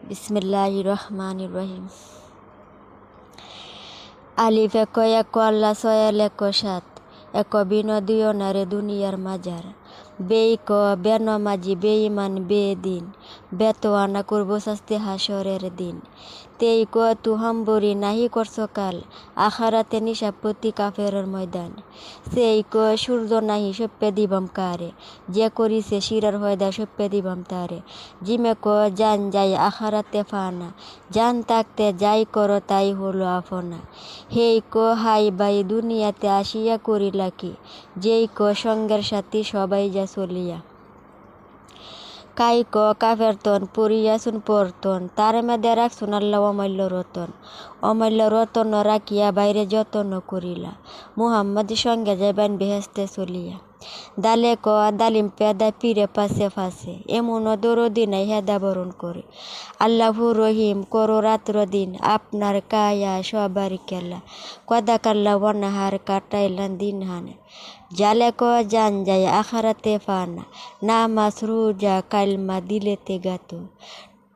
বিসমিল্লাহির রহমানির রহিম। আলিফ এক এক আল্লাহ সয়াল এক সাত এক বিনোদীয় নারে দুনিয়ার মাজার বেই ক বেনমাজি বেঈমান বেদিন বেতোয়ানা করব শাস্তি হাসরের দিন তেই ক তু হাম্বরি নাহি করছ কাল আখারাতে নিশাপতি কাফেরের ময়দান সেই ক সূর্য নাহি সপ্পে দিবাম কারে যে করিছে শিরার হয়দা সপ্পে দিবাম তারে জিমে ক জান যাই আখারাতে ফানা জান থাকতে যাই করো তাই হলো আফনা হেই ক হাই বাই দুনিয়াতে আসিয়া করিলা কি যেই ক সঙ্গের সাথী সবাই যা চলিয়া কাই ক কাফের তন পড়িয়াছুন পরতন তার মেদে রাখছুন আল্লাহ অমূল্য রতন রাখিয়া বাইরে যতন করিলা মুহাম্মদ সঙ্গে যাইবেন বেহেস্তে চলিয়া দালে ক দালিম পেদা পিরে পাশে ফাঁসে এমন দরদি নাই হেদা বরণ করে আল্লাহু রহিম করো রাত্র দিন আপনার কায়া সবার কেলা কদা কাল্লা বনাহার কাটাইলান দিন হানে জালে ক জান যায় আখারাতে ফানা নামাজ রোজা কালমা দিলেতে গাতো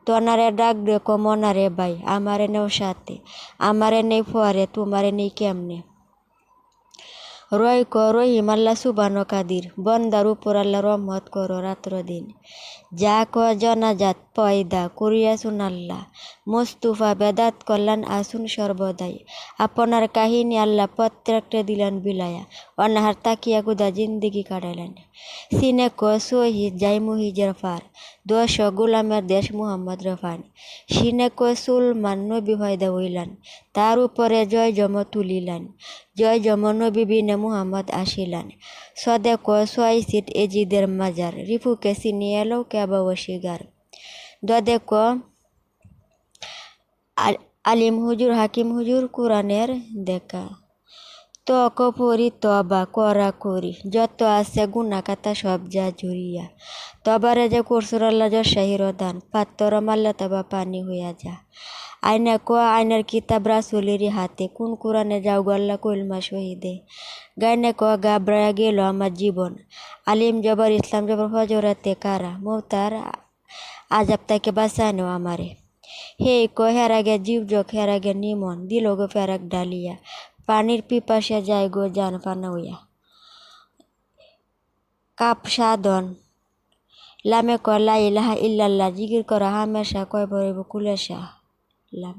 তনারে ডাক দে ক মনারে বাই আমারে নেও সাথে আমারে নেই ফরে তোমারে নেই কেমনে রয় ক রহিম আল্লাহ সুবানো কাদির বন্দার উপর আল্লাহ রহমত করো রাত্র দিন যা ক জনাজাত পয়দা করিয়াছুন আল্লাহ মুস্তুফা বেদাত কল্যাণ আসুন সর্বদাই আপনার কাহিনী আল্লাহ প্রত্যেকটা দিলেন বিলায়া অনাহার তাকিয়া গুদা জিন্দিগি কাটাইলেন সিনে ক শহীদ যাই মুহিজের ফার দশ গোলামের দেশ মুহাম্মদ রফান সিনে ক সুলমান নবী হয়দা হইলান তার উপরে জয় জম তুলিলেন জয় জম নবী বিনে মুহাম্মদ আসিলান সদে ক ছয় সিট এজিদের মাজার রিফুকে চিনিয়ে এলো কেবা ওশিগার দদে ক আলিম হুজুর হাকিম হুজুর কোরআনের দেখা তো করি তবা করা করি যত আছে গুনা কাতা সব যা ঝুরিয়া তবারে যে করসুর আল্লাহ শাহির দান পাত্তর মাল্লা তবা পানি হইয়া যা আইনা ক আইনার কিতাব রাসুলেরই হাতে কোন কোরআনে যাও গল্লা কইলমা শহীদে গাইনে ক গাবড়ায়া গেল আমার জীবন আলিম জবর ইসলাম জবর ফজরাতে কারা মৌতার আজাব তাকে বাঁচানো আমারে হে ক হের আগে জীব যোগ হের আগে নিমন দিল গো ফেরাক ডালিয়া পানির পিপাসে যায় গো জান পানা হইয়া কাপ সাধন লামে ক লা ইলাহা ইল্লাল্লাহ জিকির করা হামেশা কয় পড়ব কুলেশা লাম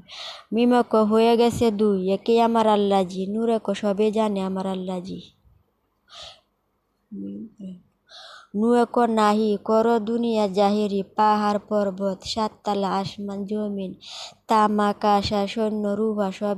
মিমে ক হয়ে গেছে দুই একে আমার আল্লাহজি নূরে ক সবে জানে আমার আল্লাহজি নুয়ে ক নাহি কর দুনিয়া জাহেরি পাহাড় পর্বত সাততলা আসমান জমিন তামা কাশা সৈন্য রুভা সব